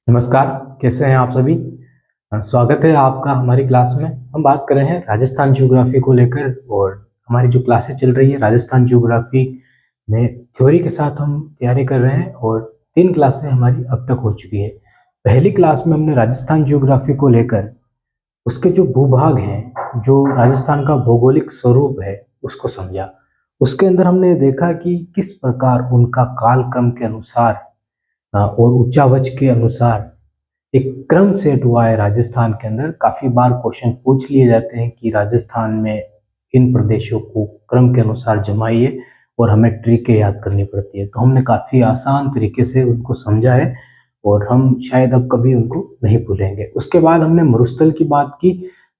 नमस्कार, कैसे हैं आप सभी? स्वागत है आपका हमारी क्लास में। हम बात कर रहे हैं राजस्थान ज्योग्राफी को लेकर और हमारी जो क्लासेस चल रही है राजस्थान ज्योग्राफी में थ्योरी के साथ हम तैयारी कर रहे हैं और 3 क्लासें हमारी अब तक हो चुकी है। पहली क्लास में हमने राजस्थान ज्योग्राफी को लेकर उसके जो भूभाग हैं, जो राजस्थान का भौगोलिक स्वरूप है, उसको समझा। उसके अंदर हमने देखा कि किस प्रकार उनका कालक्रम के अनुसार और उच्चावच के अनुसार एक क्रम सेट हुआ है राजस्थान के अंदर। काफ़ी बार क्वेश्चन पूछ लिए जाते हैं कि राजस्थान में इन प्रदेशों को क्रम के अनुसार जमाइए और हमें ट्रिकें याद करनी पड़ती है। तो हमने काफ़ी आसान तरीके से उनको समझा है और हम शायद अब कभी उनको नहीं भूलेंगे। उसके बाद हमने मरुस्थल की बात की।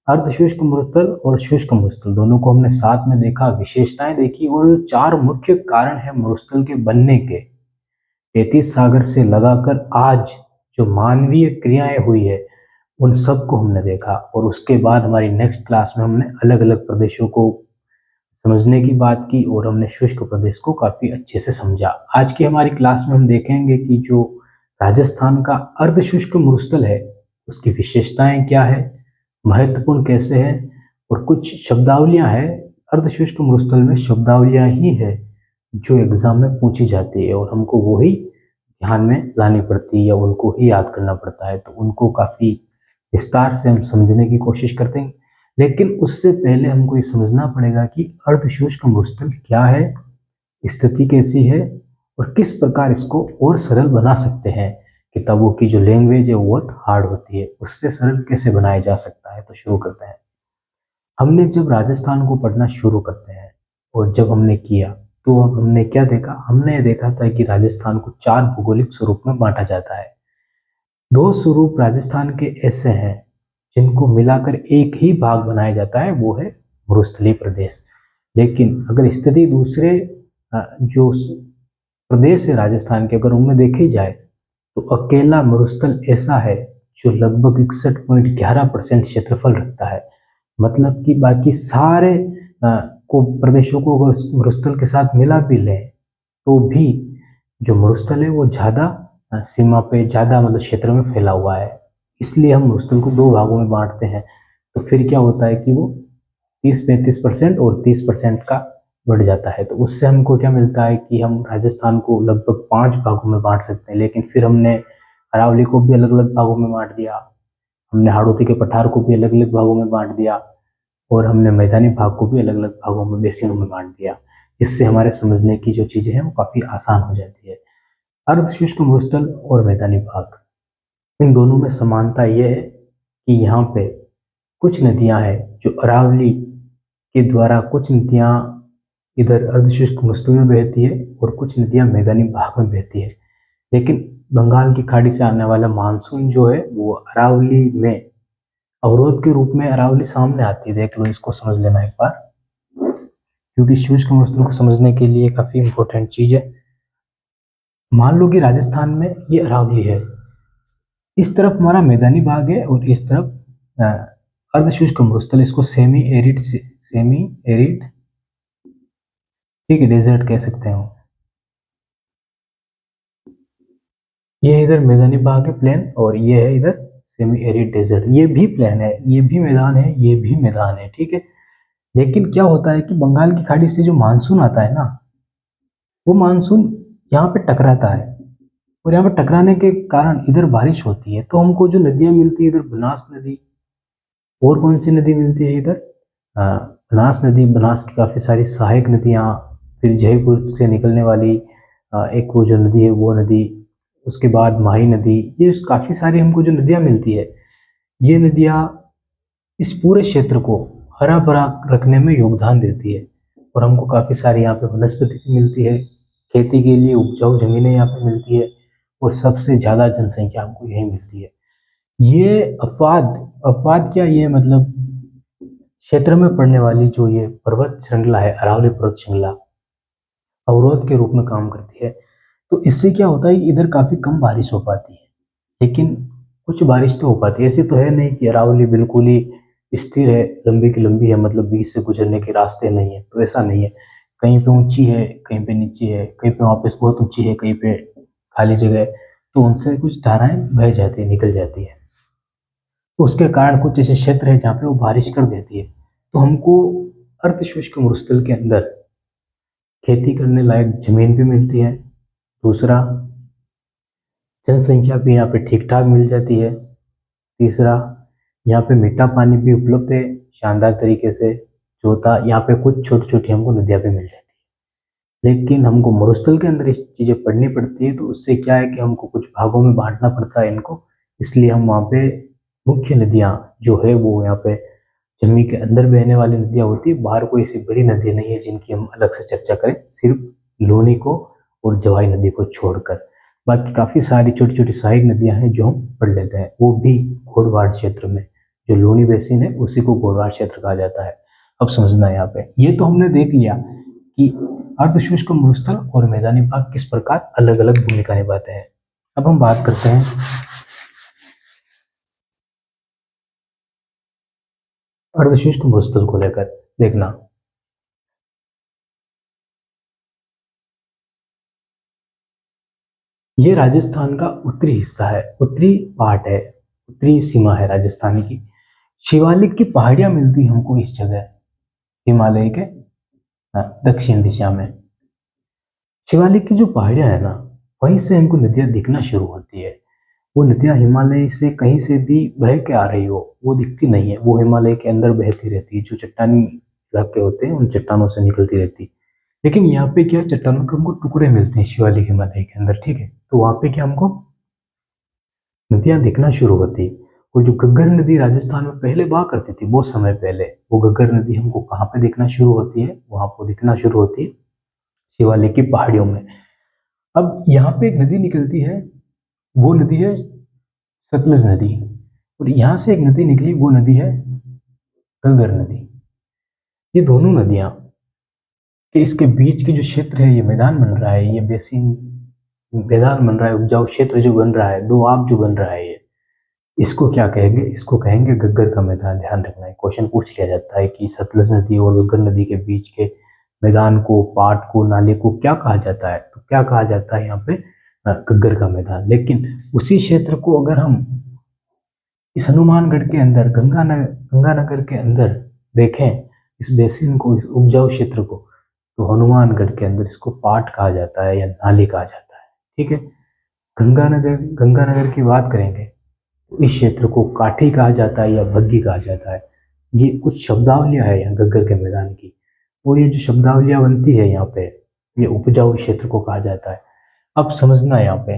अर्धशुष्क मरुस्थल और शुष्क मरुस्थल दोनों को हमने साथ में देखा, विशेषताएं देखी और 4 मुख्य कारण है मरुस्थल के बनने के। 33 सागर से लगाकर आज जो मानवीय क्रियाएं हुई है उन सबको हमने देखा और उसके बाद हमारी नेक्स्ट क्लास में हमने अलग अलग प्रदेशों को समझने की बात की और हमने शुष्क प्रदेश को काफ़ी अच्छे से समझा। आज की हमारी क्लास में हम देखेंगे कि जो राजस्थान का अर्धशुष्क मरुस्थल है उसकी विशेषताएं क्या है, महत्वपूर्ण कैसे है और कुछ शब्दावलियां हैं। अर्धशुष्क मरुस्थल में शब्दावलियां ही है जो एग्जाम में पूछी जाती है और हमको वो ही ध्यान में लानी पड़ती है या उनको ही याद करना पड़ता है। तो उनको काफ़ी विस्तार से हम समझने की कोशिश करते हैं, लेकिन उससे पहले हमको ये समझना पड़ेगा कि अर्धशुष्क मरुस्थल क्या है, स्थिति कैसी है और किस प्रकार इसको और सरल बना सकते हैं। किताबों की जो लैंग्वेज है वो बहुत हार्ड होती है, उससे सरल कैसे बनाया जा सकता है। तो शुरू करते हैं। हमने जब राजस्थान को पढ़ना शुरू करते हैं और जब हमने किया तो अब हमने क्या देखा? हमने देखा था कि राजस्थान को 4 भौगोलिक स्वरूप में बांटा जाता है। 2 स्वरूप राजस्थान के ऐसे हैं जिनको मिलाकर एक ही भाग बनाया जाता है, वो है मरुस्थलीय प्रदेश। लेकिन अगर स्थिति दूसरे जो प्रदेश है राजस्थान के, अगर उनमें देखी जाए तो अकेला मरुस्थल ऐसा है जो लगभग 61.11% क्षेत्रफल रखता है। मतलब कि बाकी सारे को प्रदेशों को अगर उस मरुस्थल के साथ मिला भी लें तो भी जो मरुस्थल है वो ज़्यादा सीमा पे ज़्यादा मतलब क्षेत्र में फैला हुआ है। इसलिए हम मरुस्थल को 2 भागों में बांटते हैं। तो फिर क्या होता है कि वो 30-35% और 30% का बढ़ जाता है। तो उससे हमको क्या मिलता है कि हम राजस्थान को लगभग 5 भागों में बांट सकते हैं। लेकिन फिर हमने अरावली को भी अलग अलग भागों में बांट दिया, हमने हाड़ौती के पठार को भी अलग अलग भागों में बांट दिया और हमने मैदानी भाग को भी अलग अलग भागों में, बेसिनों में बांट दिया। इससे हमारे समझने की जो चीज़ें हैं वो काफ़ी आसान हो जाती है। अर्धशुष्क मरुस्थल और मैदानी भाग, इन दोनों में समानता ये है कि यहाँ पे कुछ नदियाँ हैं जो अरावली के द्वारा, कुछ नदियाँ इधर अर्धशुष्क मरुस्थल में बहती है और कुछ नदियाँ मैदानी भाग में बहती है। लेकिन बंगाल की खाड़ी से आने वाला मानसून जो है वो अरावली में अवरोध के रूप में अरावली सामने आती है। देख लो, इसको समझ लेना एक बार, क्योंकि शुष्क मरुस्थल को समझने के लिए काफ़ी इंपॉर्टेंट चीज़ है। मान लो कि राजस्थान में ये अरावली है, इस तरफ हमारा मैदानी भाग है और इस तरफ अर्धशुष्क मरुस्थल, इसको सेमी एरिड, सेमी एरिड, ठीक है, डेजर्ट कह सकते हो। ये इधर मैदानी भाग है प्लेन और ये है इधर सेमी एरिड डेजर्ट। ये भी प्लेन है, ये भी मैदान है, ये भी मैदान है, ठीक है। लेकिन क्या होता है कि बंगाल की खाड़ी से जो मानसून आता है ना, वो मानसून यहाँ पे टकराता है और यहाँ पे टकराने के कारण इधर बारिश होती है। तो हमको जो नदियाँ मिलती है इधर, बनास नदी, और कौन सी नदी मिलती है इधर, बनास नदी, बनास की काफ़ी सारी सहायक नदियाँ, फिर जयपुर से निकलने वाली एक वो जो नदी है वो नदी, उसके बाद माही नदी, ये काफ़ी सारी हमको जो नदियाँ मिलती है, ये नदियाँ इस पूरे क्षेत्र को हरा भरा रखने में योगदान देती है और हमको काफ़ी सारी यहाँ पे वनस्पति मिलती है, खेती के लिए उपजाऊ जमीनें यहाँ पे मिलती है और सबसे ज़्यादा जनसंख्या हमको यही मिलती है। ये अपवाद, अपवाद क्या, ये मतलब क्षेत्र में पड़ने वाली जो ये पर्वत श्रृंखला है, अरावली पर्वत श्रृंखला, अवरोध के रूप में काम करती है। तो इससे क्या होता है कि इधर काफ़ी कम बारिश हो पाती है, लेकिन कुछ बारिश तो हो पाती है। ऐसे तो है नहीं कि अरावली बिल्कुल ही स्थिर है, लंबी की लंबी है, मतलब बीच से गुजरने के रास्ते नहीं है, तो ऐसा नहीं है। कहीं पे ऊंची है, कहीं पे नीची है, कहीं पे वापस बहुत ऊंची है, कहीं पे खाली जगह है। तो उनसे कुछ धाराएं बह जाती है, निकल जाती है। तो उसके कारण कुछ ऐसे क्षेत्र है जहाँ पे वो बारिश कर देती है। तो हमको अर्धशुष्क मरुस्थल के अंदर खेती करने लायक जमीन भी मिलती है। दूसरा, जनसंख्या भी यहाँ पे ठीक ठाक मिल जाती है। तीसरा, यहाँ पे मीठा पानी भी उपलब्ध है शानदार तरीके से। चौथा, यहाँ पे कुछ छोटी छोटी हमको नदियाँ भी मिल जाती है। लेकिन हमको मरुस्थल के अंदर ये चीज़ें पढ़नी पड़ती है, तो उससे क्या है कि हमको कुछ भागों में बांटना पड़ता है इनको। इसलिए हम वहाँ पे मुख्य नदियाँ जो है वो यहाँ पे जमीन के अंदर बहने वाली नदियाँ होती है। बाहर कोई ऐसी बड़ी नदी नहीं है जिनकी हम अलग से चर्चा करें, सिर्फ लूनी को और जवाई नदी को छोड़कर। बाकी काफ़ी सारी छोटी छोटी सहायक नदियाँ हैं जो हम पढ़ लेते हैं, वो भी घोड़वाड़ क्षेत्र में। जो लूनी बेसिन है उसी को घोड़वाड़ क्षेत्र कहा जाता है। अब समझना है यहाँ पे, ये तो हमने देख लिया कि अर्धशुष्क मरुस्थल और मैदानी भाग किस प्रकार अलग अलग भूमिका निभाते हैं। अब हम बात करते हैं अर्धशुष्क मरुस्थल को लेकर। देखना, ये राजस्थान का उत्तरी हिस्सा है, उत्तरी पार्ट है, उत्तरी सीमा है राजस्थान की। शिवालिक की पहाड़ियां मिलती हमको इस जगह, हिमालय के दक्षिण दिशा में। शिवालिक की जो पहाड़ियां है ना, वहीं से हमको नदियां दिखना शुरू होती है। वो नदियां हिमालय से कहीं से भी बह के आ रही हो वो दिखती नहीं है, वो हिमालय के अंदर बहती रहती है। जो चट्टानी इलाके होते हैं उन चट्टानों से निकलती रहती है। लेकिन यहाँ पे क्या, चट्टानों के हमको टुकड़े मिलते हैं शिवालिक हिमालय के अंदर, ठीक है। तो वहाँ पे क्या, हमको नदियां दिखना शुरू होती। वो जो घग्गर नदी राजस्थान में पहले बहा करती थी बहुत समय पहले, वो घग्गर नदी हमको कहाँ पे दिखना शुरू होती है, वहां पर दिखना शुरू होती है शिवालिक की पहाड़ियों में। अब यहाँ पे एक नदी निकलती है, वो नदी है सतलज नदी। और यहाँ से एक नदी निकली, वो नदी है घग्गर नदी। ये दोनों नदियां के इसके बीच की जो क्षेत्र है, ये मैदान बन रहा है, ये बेसिन मैदान बन रहा है, उपजाऊ क्षेत्र जो बन रहा है, दो आप जो बन रहा है, ये इसको क्या कहेंगे, इसको कहेंगे घग्गर का मैदान। ध्यान रखना है, क्वेश्चन पूछ लिया जाता है कि सतलज नदी और घग्गर नदी के बीच के मैदान को, पाट को, नाले को क्या कहा जाता है, तो क्या कहा जाता है यहाँ पे, घग्गर का मैदान। लेकिन उसी क्षेत्र को अगर हम इस हनुमानगढ़ के अंदर, गंगानगर के अंदर देखें, इस बेसिन को, इस उपजाऊ क्षेत्र को, तो हनुमानगढ़ के अंदर इसको पाट कहा जाता है या नाली कहा जाता है, ठीक है। गंगानगर की बात करेंगे तो इस क्षेत्र को काठी कहा जाता है या बग्गी कहा जाता है। ये कुछ शब्दावलियां है यहाँ घग्गर के मैदान की। और ये जो शब्दावलियां बनती है यहाँ पे, ये उपजाऊ क्षेत्र को कहा जाता है। अब समझना यहाँ पे,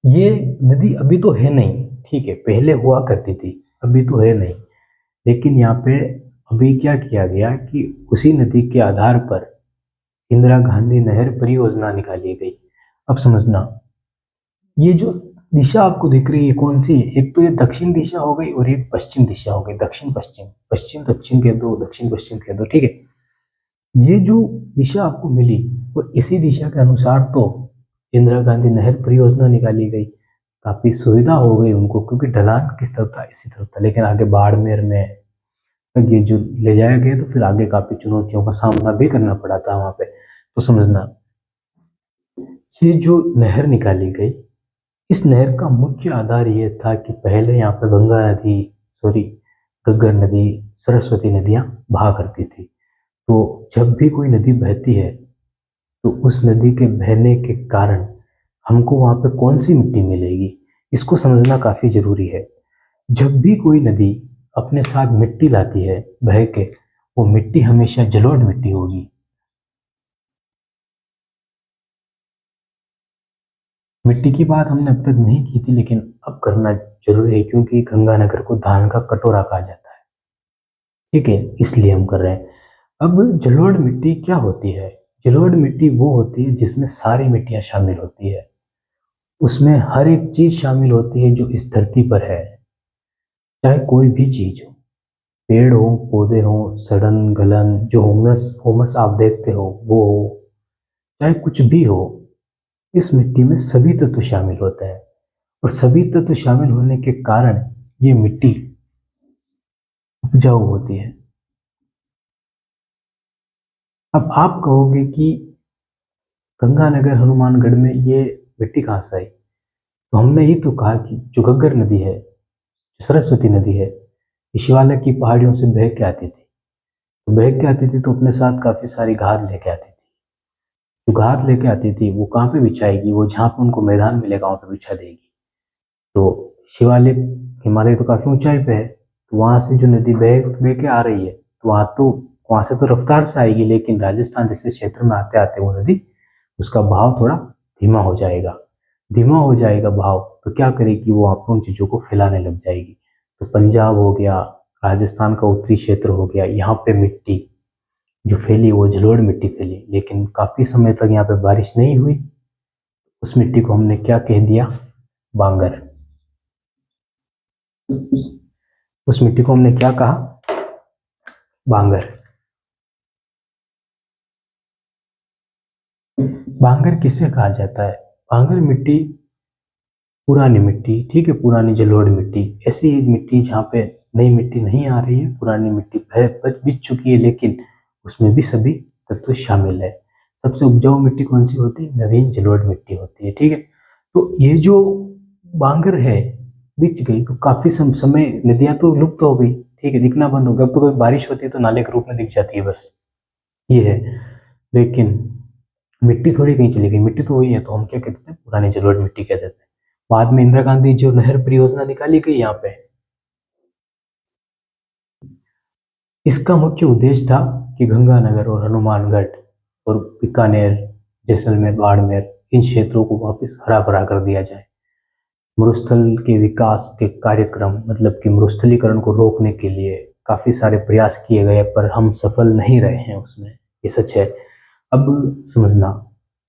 ये नदी अभी तो है नहीं, ठीक है, पहले हुआ करती थी, अभी तो है नहीं। लेकिन यहाँ पे अभी क्या किया गया कि उसी नदी के आधार पर इंदिरा गांधी नहर परियोजना निकाली गई। अब समझना, ये जो दिशा आपको दिख रही है कौन सी है, एक तो ये दक्षिण दिशा हो गई और एक पश्चिम दिशा हो गई। दक्षिण पश्चिम, पश्चिम दक्षिण कह दो, दक्षिण पश्चिम कह दो, ठीक है। ये जो दिशा आपको मिली, और इसी दिशा के अनुसार तो इंदिरा गांधी नहर परियोजना निकाली गई। काफी सुविधा हो गई उनको, क्योंकि ढलान किस तरफ था, इसी तरफ था। लेकिन आगे बाड़मेर में तक ये जो ले जाया गया, तो फिर आगे काफी चुनौतियों का सामना भी करना पड़ा था वहां पे। तो समझना, ये जो नहर निकाली गई, इस नहर का मुख्य आधार ये था कि पहले यहाँ पे गंगा नदी, सॉरी, घग्गर नदी, सरस्वती नदियां बहा करती थी। तो जब भी कोई नदी बहती है, तो उस नदी के बहने के कारण हमको वहां पे कौन सी मिट्टी मिलेगी, इसको समझना काफी जरूरी है। जब भी कोई नदी अपने साथ मिट्टी लाती है बह के, वो मिट्टी हमेशा जलोढ़ मिट्टी होगी। मिट्टी की बात हमने अब तक नहीं की थी, लेकिन अब करना जरूरी है, क्योंकि गंगानगर को धान का कटोरा कहा जाता है, ठीक है, इसलिए हम कर रहे हैं। अब जलोढ़ मिट्टी क्या होती है? जलोढ़ मिट्टी वो होती है जिसमें सारी मिट्टियां शामिल होती है, उसमें हर एक चीज शामिल होती है जो इस धरती पर है। चाहे कोई भी चीज हो, पेड़ हो, पौधे हो, सड़न गलन, जो हुमस हुमस आप देखते हो वो हो, चाहे कुछ भी हो, इस मिट्टी में सभी तत्व शामिल होते हैं। और सभी तत्व शामिल होने के कारण ये मिट्टी उपजाऊ होती है। अब आप कहोगे कि गंगानगर हनुमानगढ़ में ये मिट्टी कहाँ से आई? तो हमने ही तो कहा कि जो घग्गर नदी है, जो सरस्वती नदी है, ये शिवालिक की पहाड़ियों से बह के आती थी। तो बह के आती थी तो अपने साथ काफ़ी सारी घात लेके आती थी। जो घात लेके आती थी वो कहाँ पे बिछाएगी? वो जहाँ पे उनको मैदान मिलेगा वहाँ पे बिछा देगी। तो शिवालिक, हिमालय तो काफ़ी ऊंचाई पे है, तो वहाँ से जो नदी बह बह के आ रही है, तो वहाँ से तो रफ्तार से आएगी, लेकिन राजस्थान जैसे क्षेत्र में आते आते वो नदी, उसका बहाव थोड़ा धीमा हो जाएगा। धीमा हो जाएगा बहाव, तो क्या करेगी वो? आप उन चीज़ों को फैलाने लग जाएगी। तो पंजाब हो गया, राजस्थान का उत्तरी क्षेत्र हो गया, यहाँ पे मिट्टी जो फैली वो जलोढ़ मिट्टी फैली, लेकिन काफ़ी समय तक यहाँ पे बारिश नहीं हुई। उस मिट्टी को हमने क्या कह दिया? बांगर। उस मिट्टी को हमने क्या कहा? बांगर। बांगर किसे कहा जाता है? बांगर मिट्टी पुरानी मिट्टी, ठीक है, पुरानी जलोढ़ मिट्टी, ऐसी मिट्टी जहाँ पे नई मिट्टी नहीं आ रही है, पुरानी मिट्टी बिछ चुकी है, लेकिन उसमें भी सभी तत्व शामिल है। सबसे उपजाऊ मिट्टी कौन सी होती है? नवीन जलोढ़ मिट्टी होती है, ठीक है। तो ये जो बांगर है बिछ गई, तो काफी समय नदियां तो लुप्त हो गई, ठीक है, दिखना बंद हो गया। अब तो कोई बारिश होती है तो नाले के रूप में दिख जाती है, बस ये है। लेकिन मिट्टी थोड़ी कहीं चली गई, मिट्टी तो वही है, तो हम क्या कहते हैं? पुरानी जलोढ़ मिट्टी कह देते हैं। बाद में इंदिरा गांधी जो नहर परियोजना निकाली गई यहाँ पे, इसका मुख्य उद्देश्य था कि गंगानगर और हनुमानगढ़ और बीकानेर, जैसलमेर, बाड़मेर, इन क्षेत्रों को वापस हरा भरा कर दिया जाए। मरुस्थल के विकास के कार्यक्रम, मतलब कि मरुस्थलीकरण को रोकने के लिए काफी सारे प्रयास किए गए, पर हम सफल नहीं रहे हैं उसमें, ये सच है। अब समझना,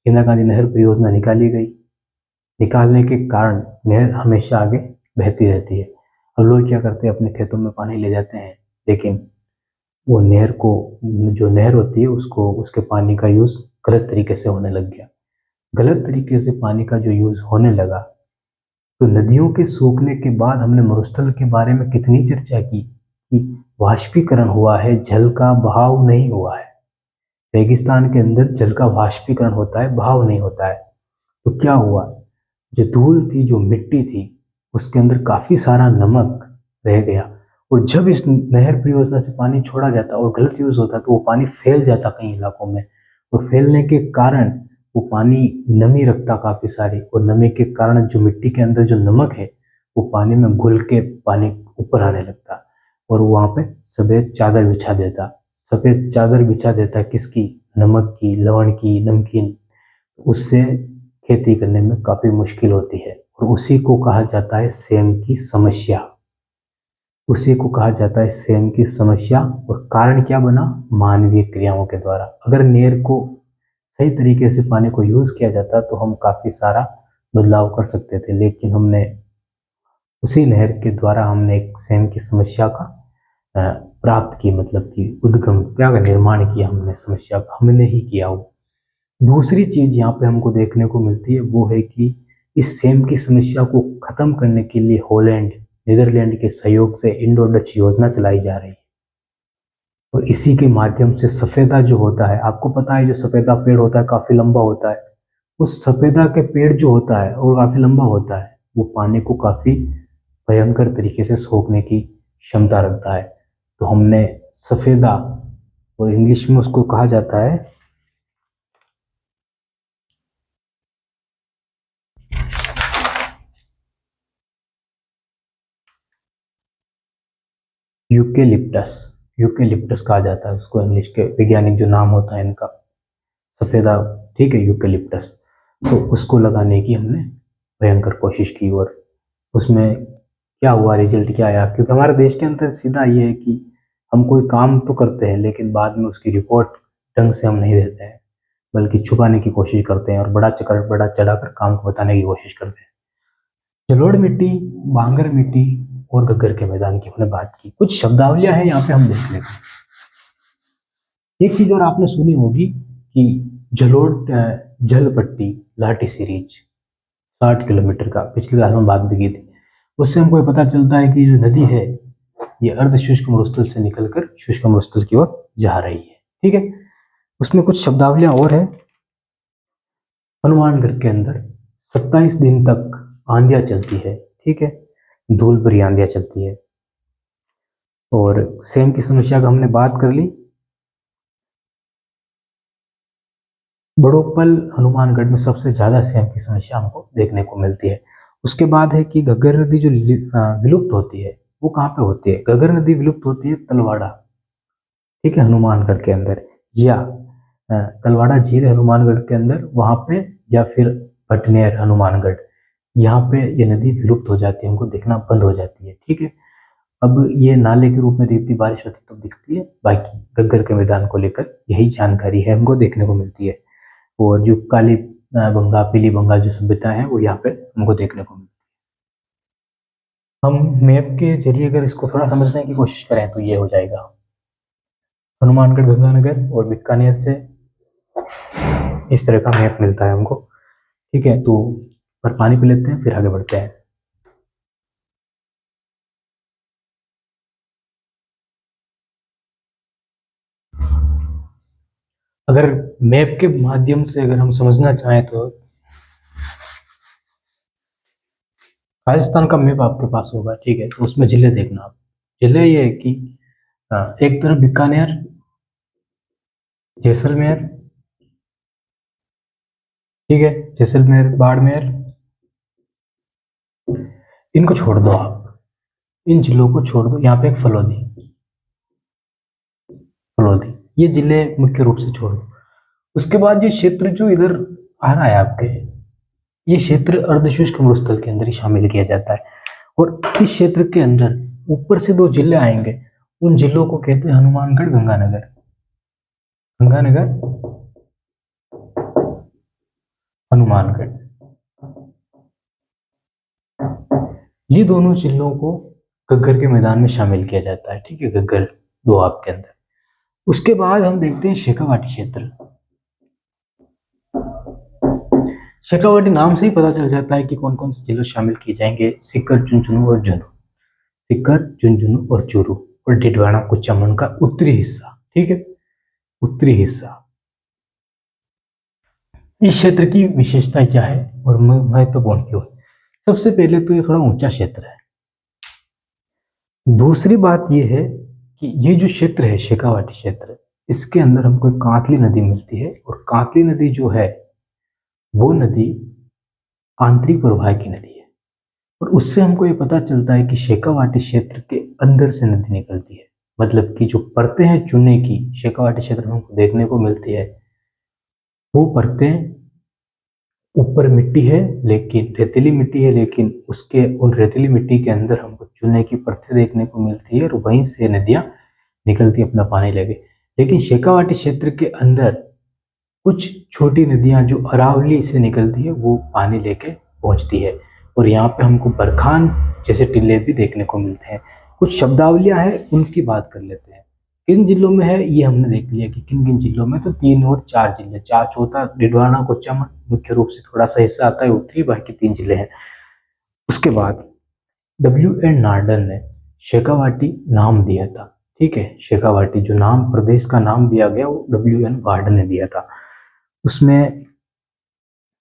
इंदिरा गांधी नहर परियोजना निकाली गई, निकालने के कारण नहर हमेशा आगे बहती रहती है। अब लोग क्या करते हैं? अपने खेतों में पानी ले जाते हैं, लेकिन वो नहर को, जो नहर होती है उसको, उसके पानी का यूज गलत तरीके से होने लग गया। गलत तरीके से पानी का जो यूज होने लगा, तो नदियों के सूखने के बाद हमने मरुस्थल के बारे में कितनी चर्चा की कि वाष्पीकरण हुआ है, जल का बहाव नहीं हुआ है। रेगिस्तान के अंदर जल का वाष्पीकरण होता है, बहाव नहीं होता है। तो क्या हुआ? जो धूल थी, जो मिट्टी थी, उसके अंदर काफी सारा नमक रह गया, और जब इस नहर परियोजना से पानी छोड़ा जाता और गलत यूज होता तो वो पानी फैल जाता कई इलाकों में, और फैलने के कारण वो पानी नमी रखता काफी सारी, और नमी के कारण जो मिट्टी के अंदर जो नमक है वो पानी में घुल के पानी ऊपर आने लगता, और वहां पे सफेद चादर बिछा देता। सफेद चादर बिछा देता किसकी? नमक की, लवण की, नमकीन। उससे खेती करने में काफी मुश्किल होती है, और उसी को कहा जाता है सेम की समस्या। उसी को कहा जाता है सेम की समस्या, और कारण क्या बना? मानवीय क्रियाओं के द्वारा। अगर नहर को सही तरीके से पानी को यूज किया जाता तो हम काफी सारा बदलाव कर सकते थे, लेकिन हमने उसी नहर के द्वारा हमने एक सेम की समस्या का प्राप्त की, मतलब कि उद्गम क्या का निर्माण किया हमने, समस्या का हमने ही किया वो। दूसरी चीज यहाँ पे हमको देखने को मिलती है वो है कि इस सेम की समस्या को खत्म करने के लिए हॉलैंड, नीदरलैंड के सहयोग से इंडो डच योजना चलाई जा रही है, और इसी के माध्यम से सफेदा जो होता है, आपको पता है जो सफेदा पेड़ होता है काफी लंबा होता है, उस सफेदा के पेड़ जो होता है और काफी लंबा होता है, वो पानी को काफी भयंकर तरीके से सोखने की क्षमता रखता है। तो हमने सफेदा, और इंग्लिश में उसको कहा जाता है यूकेलिप्टस। यूकेलिप्टस कहा जाता है उसको, इंग्लिश के वैज्ञानिक जो नाम होता है इनका, सफेदा, ठीक है, यूकेलिप्टस। तो उसको लगाने की हमने भयंकर कोशिश की, और उसमें क्या हुआ, रिजल्ट क्या आया? क्योंकि हमारे देश के अंदर सीधा ये है कि हम कोई काम तो करते हैं, लेकिन बाद में उसकी रिपोर्ट ढंग से हम नहीं देते हैं, बल्कि छुपाने की कोशिश करते हैं, और बड़ा चढ़ाकर काम को बताने की कोशिश करते हैं। जलोढ़ मिट्टी, बांगर मिट्टी और गग्गर के मैदान की हमने बात की। कुछ शब्दावलियां हैं यहाँ पे, हम देख लेते हैं। एक चीज और आपने सुनी होगी कि जलोढ़ जल पट्टी लाठी सीरीज 60 किलोमीटर का, पिछली क्लास में बात भी की थी। उससे हमको ये पता चलता है कि जो नदी है ये अर्ध शुष्क मरुस्थल से निकलकर शुष्क मरुस्थल की ओर जा रही है, ठीक है। उसमें कुछ शब्दावलियां और है। हनुमानगढ़ के अंदर 27 दिन तक आंधियाँ चलती है, ठीक है, धूल भरी आंधियाँ चलती है। और सेम की समस्या का हमने बात कर ली। बड़ोपल हनुमानगढ़ में सबसे ज़्यादा सेम की समस्या हमको देखने को मिलती है। उसके बाद है कि घग्गर नदी जो विलुप्त होती है, वो कहाँ पे होती है? घग्गर नदी विलुप्त होती है तलवाड़ा, ठीक है, हनुमानगढ़ के अंदर, या तलवाड़ा झील है हनुमानगढ़ के अंदर, वहाँ पे, या फिर भटनेर हनुमानगढ़, यहाँ पे ये नदी विलुप्त हो जाती है, हमको दिखना बंद हो जाती है, ठीक है। अब ये नाले के रूप में दिखती, बारिश होती तो दिखती है, बाकी घग्गर के मैदान को लेकर यही जानकारी है हमको देखने को मिलती है। और जो काली बंगा, पीली बंगा जो सभ्यता है वो यहाँ पे हमको देखने को मिलती है। हम मैप के जरिए अगर इसको थोड़ा समझने की कोशिश करें तो ये हो जाएगा, हनुमानगढ़, गंगानगर और बीकानेर से इस तरह का मैप मिलता है हमको, ठीक है। तो पर पानी पी लेते हैं फिर आगे बढ़ते हैं। अगर मैप के माध्यम से अगर हम समझना चाहें तो राजस्थान का मैप आपके पास होगा, ठीक है, तो उसमें जिले देखना आप। जिले ये है कि एक तरफ बीकानेर, जैसलमेर, ठीक है, जैसलमेर, बाड़मेर, इनको छोड़ दो आप, इन जिलों को छोड़ दो, यहाँ पे एक फलौदी, फलौदी, ये जिले मुख्य रूप से छोड़ दो। उसके बाद ये क्षेत्र जो इधर आ रहा है आपके, ये क्षेत्र अर्धशुष्क मरुस्थल के अंदर ही शामिल किया जाता है। और इस क्षेत्र के अंदर ऊपर से दो जिले आएंगे, उन जिलों को कहते हैं हनुमानगढ़, गंगानगर, गंगानगर, हनुमानगढ़। ये दोनों जिलों को घग्गर के मैदान में शामिल किया जाता है, ठीक है, घग्गर दोआब के अंदर। उसके बाद हम देखते हैं शेखावाटी क्षेत्र। शेखावाटी नाम से ही पता चल जाता है कि कौन कौन से जिले शामिल किए जाएंगे, सीकर, झुंझुनू और झुंझुनू, सीकर, झुंझुनू और चूरू, और डिडवाना कुचामन का उत्तरी हिस्सा, ठीक है, उत्तरी हिस्सा। इस क्षेत्र की विशेषता क्या है और महत्वपूर्ण क्यों है? सबसे पहले तो ये थोड़ा ऊंचा क्षेत्र है। दूसरी बात ये है कि ये जो क्षेत्र है शेखावाटी क्षेत्र, इसके अंदर हमको एक कांतली नदी मिलती है, और कांतली नदी जो है वो नदी आंतरिक प्रवाह की नदी है। और उससे हमको ये पता चलता है कि शेखावाटी क्षेत्र के अंदर से नदी निकलती है, मतलब कि जो परतें हैं चूने की शेखावाटी क्षेत्र में हमको देखने को मिलती है, वो परतें ऊपर मिट्टी है, लेकिन रेतीली मिट्टी है, लेकिन उसके उन रेतीली मिट्टी के अंदर हमको चूने की परतें देखने को मिलती है, और वहीं से नदियां निकलती अपना पानी लेके। लेकिन शेखावाटी क्षेत्र के अंदर कुछ छोटी नदियां जो अरावली से निकलती है वो पानी लेके पहुंचती है, और यहाँ पे हमको बरखान जैसे टिल्ले भी देखने को मिलते हैं। कुछ शब्दावलियां हैं, उनकी बात कर लेते हैं। किन जिलों में है ये हमने देख लिया कि किन किन जिलों में, तो 3 और 4 जिले, चार चौथा डिडवाना कोचामन मुख्य रूप से थोड़ा सा हिस्सा आता है उत्तरी, बाकी 3 जिले हैं। उसके बाद W.N. नार्डन ने शेखावाटी नाम दिया था, ठीक है, शेखावाटी जो नाम प्रदेश का नाम दिया गया वो W.N. गार्डन ने दिया था। उसमें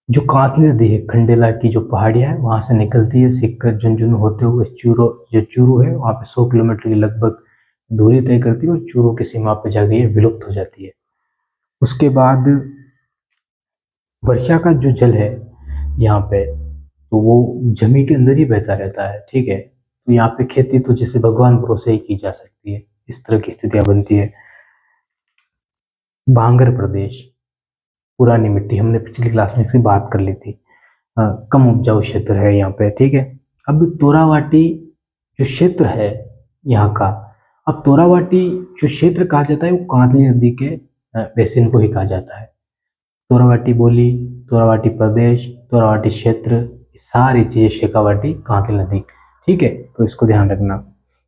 जो कांतली नदी है, खंडेला की जो पहाड़ियां है वहां से निकलती है, सीकर, झुंझुनू होते हुए चूरू, जो चूरू है वहां पे 100 किलोमीटर की लगभग दूरी तय करती है, और चूरू की सीमा पे जाकर ये विलुप्त हो जाती है। उसके बाद वर्षा का जो जल है यहाँ पे, तो वो जमीन के अंदर ही बहता रहता है, ठीक है। तो यहाँ पे खेती तो जैसे भगवान भरोसे ही की जा सकती है, इस तरह की स्थितियां बनती है। भांगर प्रदेश, पुरानी मिट्टी, हमने पिछली क्लास में इसकी बात कर ली थी, कम उपजाऊ क्षेत्र है यहाँ पे, ठीक है। अब तोरावाटी जो क्षेत्र है यहाँ का, अब तोरावाटी जो क्षेत्र कहा जाता है वो कांतली नदी के बेसिन को ही कहा जाता है। तोरावाटी बोली, तोरावाटी प्रदेश, तोरावाटी क्षेत्र, सारी चीजें शेखावाटी, कांतली नदी, ठीक है, तो इसको ध्यान रखना।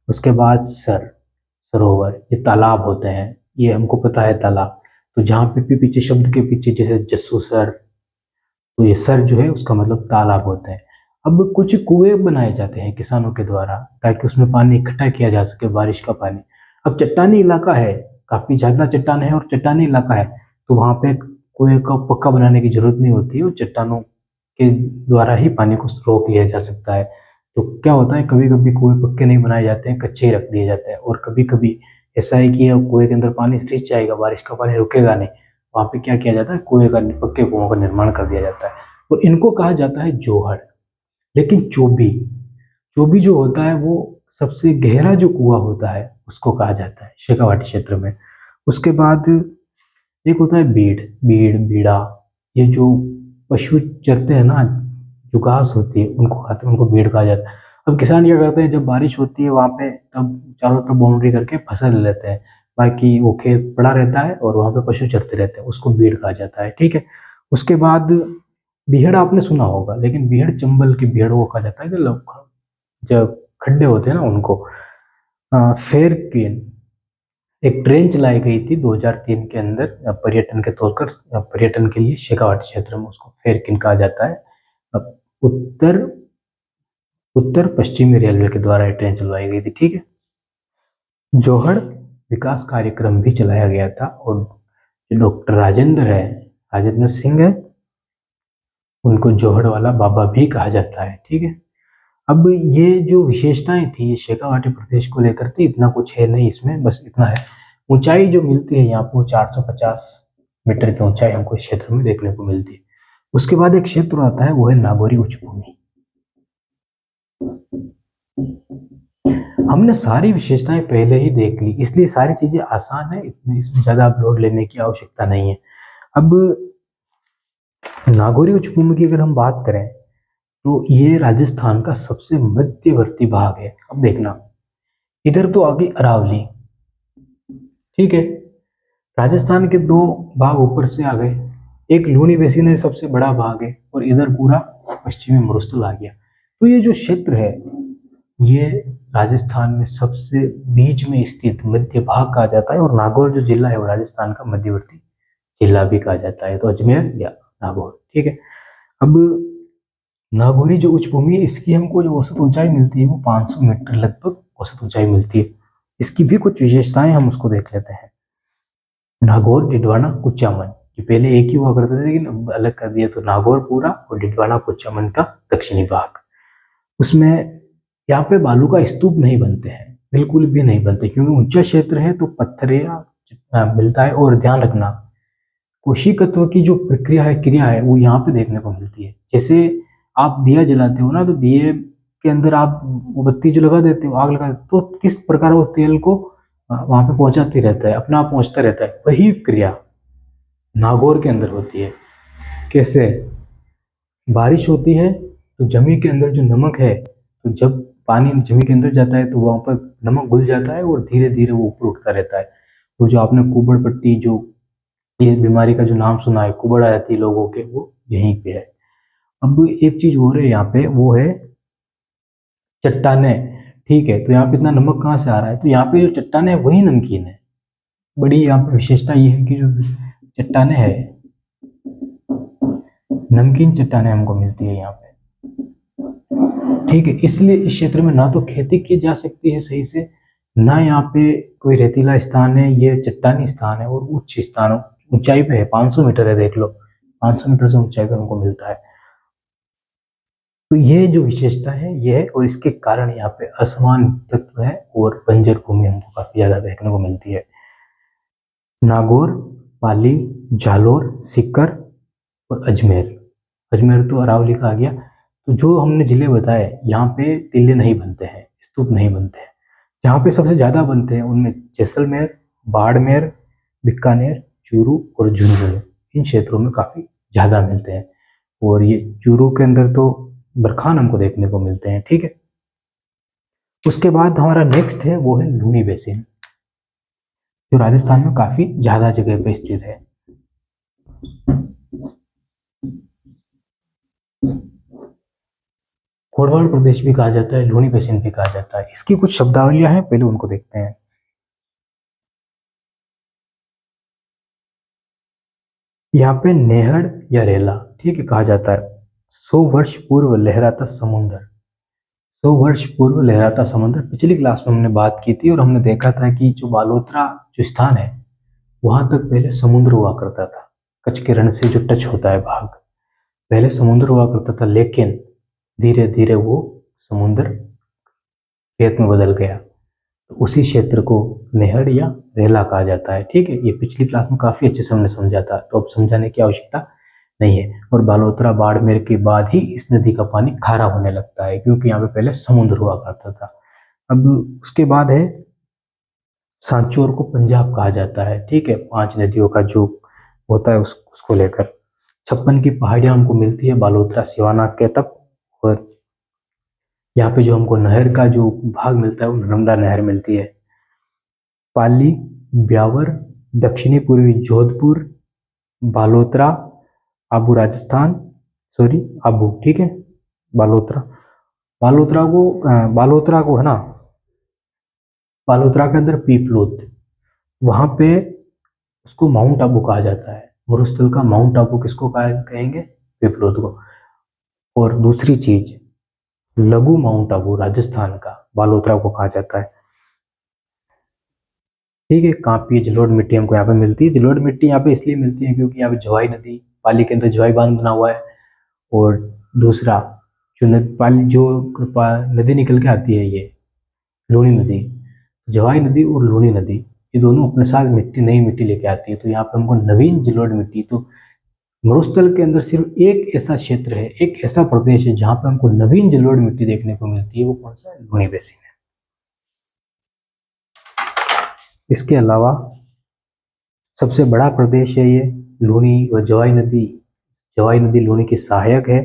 उसके बाद सरोवर, ये तालाब होते हैं, ये हमको पता है तालाब, तो जहाँ पे भी पीछे शब्द के पीछे जैसे जस्सू सर, तो ये सर जो है उसका मतलब तालाब होता है। अब कुछ कुएं बनाए जाते हैं किसानों के द्वारा ताकि उसमें पानी इकट्ठा किया जा सके, बारिश का पानी। अब चट्टानी इलाका है, काफी ज्यादा चट्टान है और चट्टानी इलाका है, तो वहां पे कुएं का पक्का बनाने की जरूरत नहीं होती है, वो चट्टानों के द्वारा ही पानी को रोक लिया जा सकता है। तो क्या होता है, कभी कभी कुएं पक्के नहीं बनाए जाते हैं, कच्चे ही रख दिए जाते हैं, और कभी कभी ऐसा है कि कुएं के अंदर पानी रिस जाएगा, बारिश का पानी रुकेगा नहीं, वहाँ पे क्या किया जाता है, पक्के कुओं का निर्माण कर दिया जाता है, और इनको कहा जाता है जोहड़। लेकिन चोबी चोबी जो होता है वो सबसे गहरा जो कुआं होता है उसको कहा जाता है शेखावाटी क्षेत्र में। उसके बाद एक होता है बीड़ा, ये जो पशु चरते हैं ना, जो घास होती है उनको खाते हैं, उनको बीड़ कहा जाता है। अब किसान क्या करते हैं, जब बारिश होती है वहाँ पे तब चारों तरफ बाउंड्री करके फसल ले लेते हैं, बाकी वो खेत पड़ा रहता है और वहाँ पे पशु चरते रहते हैं, उसको बीड़ कहा जाता है, ठीक है। उसके बाद बीहड़ आपने सुना होगा, लेकिन बीहड़ चंबल की बीहड़ को कहा जाता है, जो जब खड्डे होते हैं ना उनको। फेरकिन एक ट्रेन चलाई गई थी 2003 के अंदर पर्यटन के तौर पर, पर्यटन के लिए शेखावाटी क्षेत्र में, उसको फेरकिन कहा जाता है। उत्तर उत्तर पश्चिमी रेलवे के द्वारा ये ट्रेन चलवाई गई थी, ठीक है। जोहड़ विकास कार्यक्रम भी चलाया गया था, और जो डॉक्टर राजेंद्र सिंह है, उनको जोहड़ वाला बाबा भी कहा जाता है, ठीक है। अब ये जो विशेषताएं थी ये शेखावाटी प्रदेश को लेकर थी, इतना कुछ है नहीं इसमें, बस इतना है। ऊंचाई जो मिलती है यहाँ पे 450 मीटर की ऊंचाई हमको इस क्षेत्र में देखने को मिलती है। उसके बाद एक क्षेत्र आता है, वो है नागौरी उच्च भूमि। हमने सारी विशेषताएं पहले ही देख ली, इसलिए सारी चीजें आसान है, इतने इसमें ज्यादा अपलोड लेने की आवश्यकता नहीं है। अब नागौरी उच्च भूमि की अगर हम बात करें तो ये राजस्थान का सबसे मध्यवर्ती भाग है। अब देखना, इधर तो आगे अरावली, ठीक है, राजस्थान के दो भाग ऊपर से आ गए, एक लूनी बेसिन है सबसे बड़ा भाग है, और इधर पूरा पश्चिमी मरुस्थल आ गया। तो ये जो क्षेत्र है ये राजस्थान में सबसे बीच में स्थित मध्य भाग कहा जाता है, और नागौर जो जिला है वो राजस्थान का मध्यवर्ती जिला भी कहा जाता है, तो अजमेर या नागौर, ठीक है। अब नागौरी जो उच्च भूमि है इसकी हमको जो औसत ऊंचाई मिलती है वो 500 मीटर लगभग औसत ऊंचाई मिलती है। इसकी भी कुछ विशेषताएं हम उसको देख लेते हैं। नागौर, डिडवाना, कुचामन, ये पहले एक ही हुआ करते थे लेकिन अब अलग कर दिया, तो नागौर पूरा और डिडवाना कुचामन का दक्षिणी भाग। उसमें यहाँ पे बालू का स्तूप नहीं बनते हैं, बिल्कुल भी नहीं बनते, क्योंकि ऊंचा क्षेत्र है तो पत्थरिया मिलता है। और ध्यान रखना, कोशिकत्व की जो प्रक्रिया है, क्रिया है, वो यहाँ पे देखने को मिलती है। जैसे आप दिया जलाते हो ना, तो दिए के अंदर आप वो बत्ती जो लगा देते हो, आग लगा देते हो, तो किस प्रकार वो तेल को वहां पे पहुंचाती रहता है, अपना आप पहुंचता रहता है। वही क्रिया नागौर के अंदर होती है। कैसे? बारिश होती है तो जमीन के अंदर जो नमक है, तो जब पानी जमीन के अंदर जाता है तो वहां पर नमक घुल जाता है और धीरे धीरे वो ऊपर उठता रहता है। और जो आपने कुबड़ पट्टी, जो ये बीमारी का जो नाम सुना है, कुबड़ आ जाती है लोगों के, वो यहीं पे है। अब एक चीज हो रही है यहाँ पे, वो है चट्टाने, ठीक है। तो यहाँ पे इतना नमक कहाँ से आ रहा है, तो यहाँ पे जो चट्टाने है वही नमकीन है। बड़ी यहाँ पे विशेषता ये है कि जो चट्टाने है, नमकीन चट्टाने हमको मिलती है यहाँ पे, ठीक है। इसलिए इस क्षेत्र में ना तो खेती की जा सकती है सही से, ना यहाँ पे कोई रेतीला स्थान है, ये चट्टानी स्थान है, और उच्च स्थान ऊंचाई पे है, 500 मीटर है, देख लो 500 मीटर से ऊंचाई पे हमको मिलता है। तो ये जो विशेषता है ये है, और इसके कारण यहाँ पे असमान तत्व है और बंजर भूमि हमको काफी ज्यादा देखने को मिलती है। नागौर, पाली, जालोर, सीकर और अजमेर। अजमेर तो अरावली का आ गया। तो जो हमने जिले बताए, यहाँ पे टीले नहीं बनते हैं, स्तूप नहीं बनते हैं। जहाँ पे सबसे ज्यादा बनते हैं उनमें जैसलमेर, बाड़मेर, बीकानेर, चूरू और झुंझुनू, इन क्षेत्रों में काफी ज्यादा मिलते हैं। और ये चूरू के अंदर तो बरखान हमको देखने को मिलते हैं, ठीक है। उसके बाद हमारा नेक्स्ट है वो है लूनी बेसिन, जो राजस्थान में काफी ज्यादा जगह पे स्थित है। घोड़वाल प्रदेश भी कहा जाता है, लूनी बेसिन भी कहा जाता है। इसकी कुछ शब्दावलियां हैं, पहले उनको देखते हैं। यहाँ पे नेहड़ या रेला, ठीक है, कहा जाता है। 100 वर्ष पूर्व लहराता समुद्र, 100 वर्ष पूर्व लहराता समुद्र, पिछली क्लास में हमने बात की थी और हमने देखा था कि जो बालोतरा जो स्थान है वहां तक पहले समुद्र हुआ करता था, कच्छ के रण से जो टच होता है भाग। पहले समुद्र हुआ करता था, लेकिन धीरे धीरे वो समुद्र रेत में बदल गया, तो उसी क्षेत्र को नहर या रेला कहा जाता है। ठीक है, ये पिछली क्लास में काफी अच्छे से हमने समझा था, तो अब समझाने की आवश्यकता नहीं है। और बालोतरा बाड़मेर के बाद ही इस नदी का पानी खारा होने लगता है, क्योंकि यहाँ पे पहले समुद्र हुआ करता था। अब उसके बाद है सांचौर को पंजाब कहा जाता है। ठीक है, 5 नदियों का जो होता है उसको लेकर 56 की पहाड़ियां हमको मिलती है बालोतरा सिवाना के तक। और यहाँ पे जो हमको नहर का जो भाग मिलता है वो नर्मदा नहर मिलती है। पाली, ब्यावर, दक्षिणी पूर्वी जोधपुर, बालोतरा, आबू राजस्थान, सॉरी आबू, ठीक है, बालोतरा। बालोतरा को है ना, बालोतरा के अंदर पीपलोद, वहां पे उसको माउंट आबू कहा जाता है। मरुस्थल का माउंट आबू किसको कहेंगे? पीपलोद को। और दूसरी चीज, लघु माउंट आबू राजस्थान का बालोतरा को कहा जाता है। ठीक है, कांपी जलोढ़ मिट्टी हमको यहाँ पे मिलती है। जलोढ़ मिट्टी यहाँ पे इसलिए मिलती है क्योंकि यहाँ पे जवाई नदी, पाली के अंदर जवाई बांध बना हुआ है। और दूसरा जो पाली जो नदी निकल के आती है, ये लूनी नदी, जवाई नदी और लूनी नदी, ये दोनों अपने साथ मिट्टी, नई मिट्टी लेके आती है। तो यहाँ पे हमको नवीन जलोढ़ मिट्टी, तो मरुस्थल के अंदर सिर्फ एक ऐसा क्षेत्र है, एक ऐसा प्रदेश है जहाँ पे हमको नवीन जलोढ़ मिट्टी देखने को मिलती है। वो कौन सा है? लूनी बेसिन है। इसके अलावा सबसे बड़ा प्रदेश है ये लूनी व जवाई नदी। जवाई नदी लूनी की सहायक है।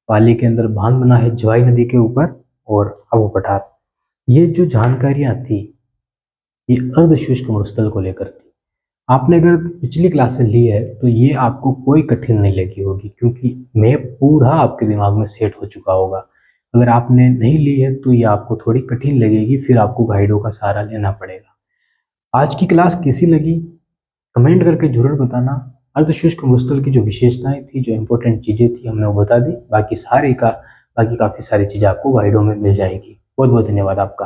पाली के अंदर बांध बना है जवाई नदी के ऊपर। और आबू पठार, ये जो जानकारियां थी ये अर्ध शुष्क मरुस्थल को लेकर थी। आपने अगर पिछली क्लासें ली है तो ये आपको कोई कठिन नहीं लगी होगी, क्योंकि मैप पूरा आपके दिमाग में सेट हो चुका होगा। अगर आपने नहीं ली है तो ये आपको थोड़ी कठिन लगेगी, फिर आपको गाइडों का सहारा लेना पड़ेगा। आज की क्लास कैसी लगी कमेंट करके जरूर बताना। अर्धशुष्क मरुस्थल की जो विशेषताएं थी, जो इंपॉर्टेंट चीजें थी, हमने वो बता दी। बाकी काफी सारी चीजें आपको गाइडों में मिल जाएगी। बहुत बहुत धन्यवाद आपका।